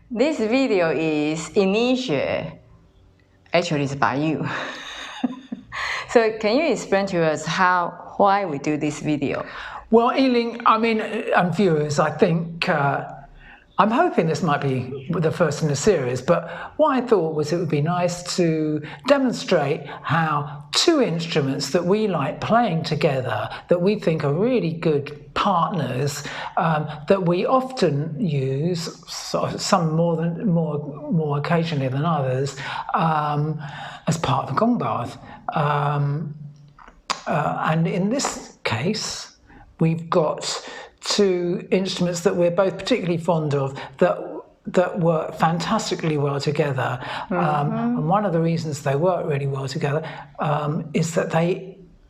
This video is initiated, actually it's by you. So can you explain to us why we do this video? Well, Eileen, and viewers, I think, I'm hoping this might be the first in a series, but what I thought was it would be nice to demonstrate how two instruments that we like playing together, that we think are really good partners, that we often use, some more occasionally than others, as part of the gong bath. And in this case, we've got two instruments that we're both particularly fond of that work fantastically well together. And one of the reasons they work really well together is that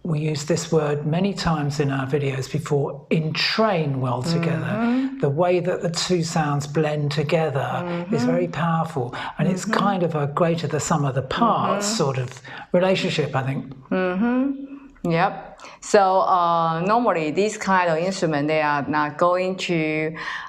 we use this word many times in our videos before, entrain well together. The way that the two sounds blend together is very powerful, and it's kind of a greater the sum of the parts sort of relationship, I think. Yep. So normally these kind of instruments, they are not going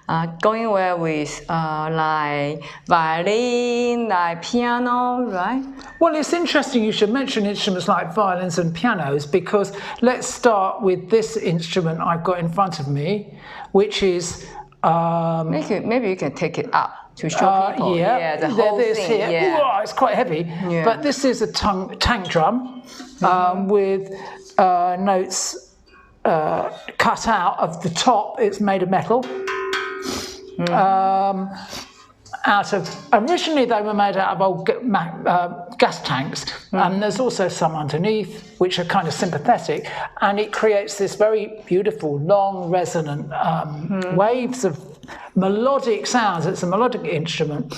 well with like violin, like piano, right? Well, it's interesting you should mention instruments like violins and pianos, because let's start with this instrument I've got in front of me, which is... maybe you can take it up to show people. The whole thing. Here. Ooh, it's quite heavy. But this is a tank drum with notes cut out of the top. It's made of metal. Originally they were made out of old gas tanks, and there's also some underneath which are kind of sympathetic, and it creates this very beautiful, long, resonant waves of melodic sounds. It's a melodic instrument,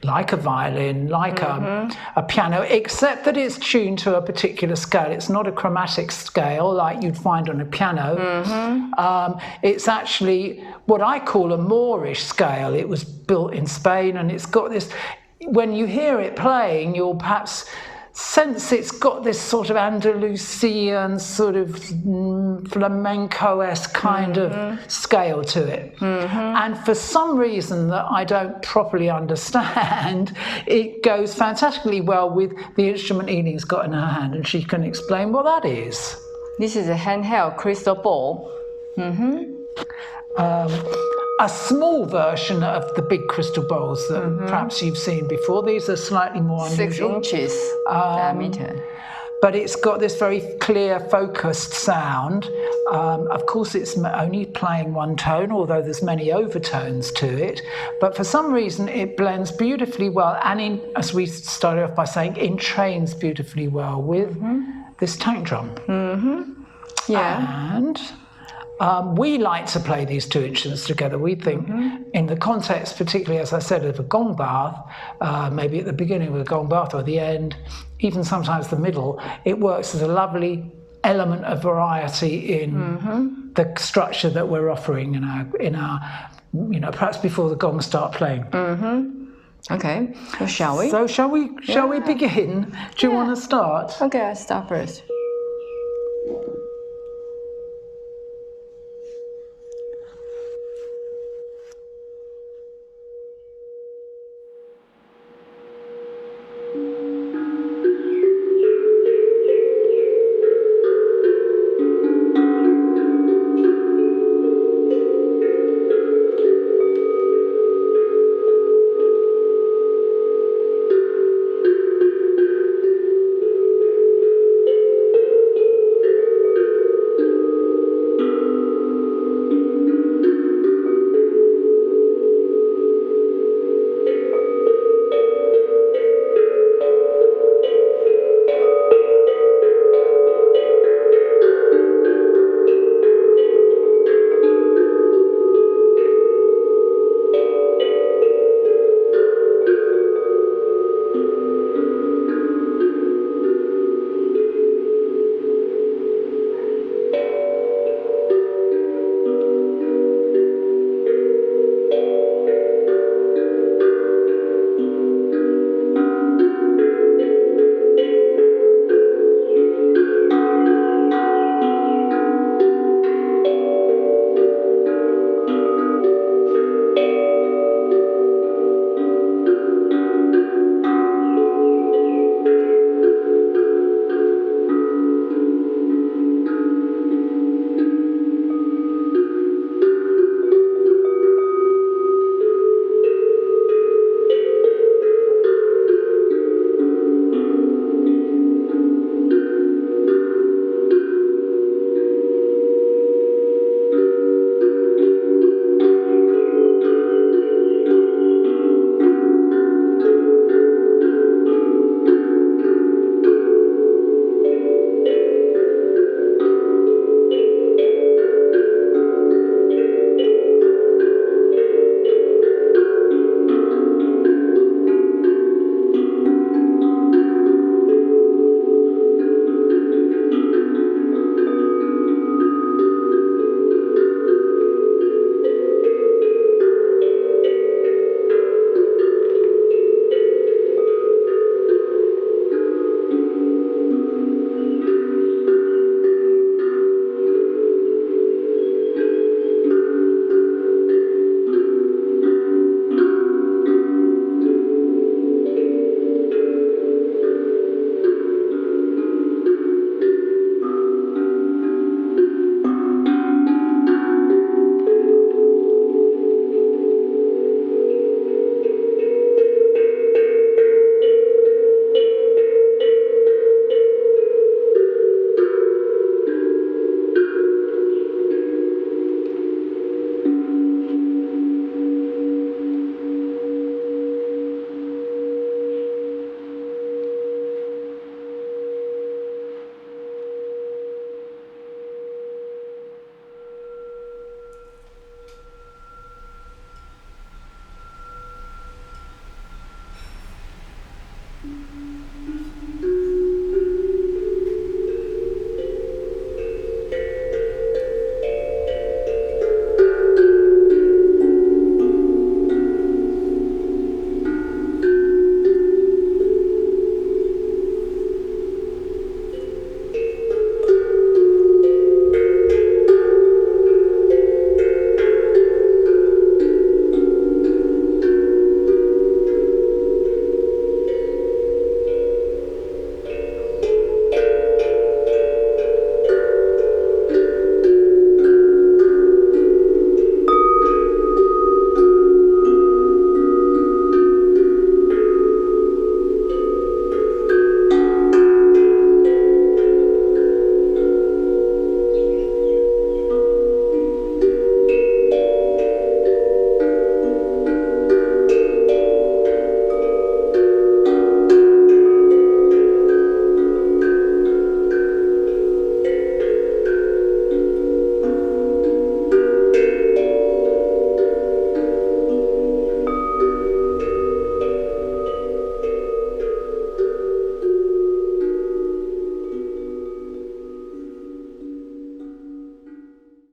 like a violin, like a piano, except that it's tuned to a particular scale. It's not a chromatic scale like you'd find on a piano. It's actually what I call a Moorish scale. It was built in Spain, and it's got this, when you hear it playing, you'll perhaps sense it's got this sort of Andalusian, sort of flamenco-esque kind of scale to it. And for some reason that I don't properly understand, it goes fantastically well with the instrument Eileen's got in her hand, and she can explain what that is. This is a handheld crystal ball. A small version of the big crystal bowls that perhaps you've seen before. These are slightly more unusual. 6 inches diameter. But it's got this very clear, focused sound. Of course, it's only playing one tone, although there's many overtones to it. But for some reason, it blends beautifully well, and as we started off by saying, entrains beautifully well with this tank drum. And we like to play these two instruments together. We think in the context, particularly as I said, of a gong bath, maybe at the beginning of a gong bath or the end, even sometimes the middle, it works as a lovely element of variety in the structure that we're offering in our perhaps before the gongs start playing. Okay, so shall we? So shall we begin? Do you want to start? Okay, I'll start first.